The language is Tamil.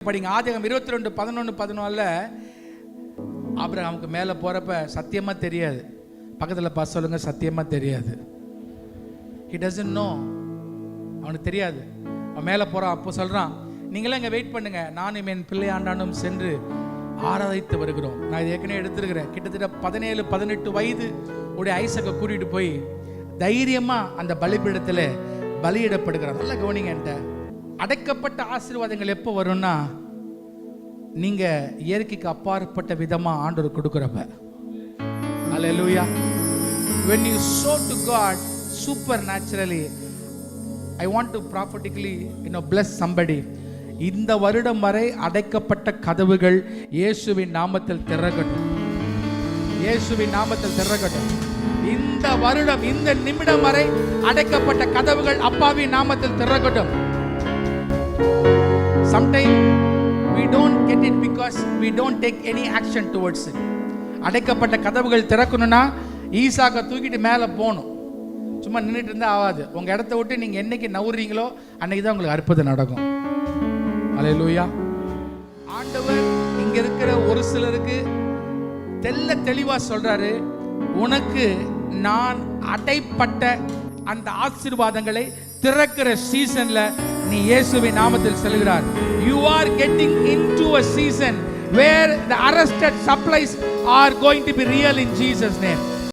படிங்க. ஆதியாகமம் 22:11-14 ஆபிரகாமுக்கு மேலே போகிறப்ப சத்தியமாக தெரியாது. பக்கத்தில் பார்த்து சொல்லுங்க, சத்தியமாக தெரியாது. he doesn't know, அவனுக்கு தெரியாது. அவன் மேலே போகிறான். அப்போ சொல்கிறான், நீங்களாம் இங்கே வெயிட் பண்ணுங்க, நானும் என் பிள்ளை ஆண்டானும் சென்று ஆராதித்து வருகிறோம். நான் இது ஏற்கனவே எடுத்துருக்கிறேன். கிட்டத்தட்ட 17-18 வயது உடைய ஐசக்கை கூட்டிகிட்டு போய் தைரியமாக அந்த பலிபீடத்தில் பலியிடப்படுகிறான். நல்லா கவனிங்க. என்கிட்ட அடைக்கப்பட்ட ஆசீர்வாதங்கள் எப்போ வரும்னா, நீங்க இயற்கைக்கு அப்பாற்பட்ட விதமா ஆண்டவர் கொடுக்கிறப்ப. ஹல்லேலூயா. when you sow to God supernaturally, I want to prophetically bless somebody. இந்த வருடம் வரை அடைக்கப்பட்ட கதவுகள் இயேசுவின் நாமத்தில் திறக்கட்டும். இயேசுவின் நாமத்தில் திறக்கட்டும். இந்த வருடம், இந்த நிமிடம் வரை அடைக்கப்பட்ட கதவுகள் அப்பாவின் நாமத்தில் திறக்கட்டும். Sometimes we don't get it because we don't take any action towards it. அடைக்கப்பட்ட கதவுகள் திறக்கணும்னா ஈசாக்கை தூக்கிட்டு மேலே போகணும். சும்மா நின்றுட்டு இருந்தால் ஆகாது. உங்கள் இடத்த விட்டு நீங்கள் என்னைக்கு நவுறீங்களோ அன்னைக்கு தான் உங்களுக்கு அற்புதம் நடக்கும். ஹல்லேலூயா. ஆண்டவர் இங்க இருக்கிற ஒரு சிலருக்கு தெளிவாக சொல்றாரு, உனக்கு நான் அடைப்பட்ட அந்த ஆசீர்வாதங்களை திறக்கிற சீசன்ல நீ இயேசுவின் நாமத்தில் செல்கிறார். You are getting into a season where the arrested supplies are going to be real in Jesus name.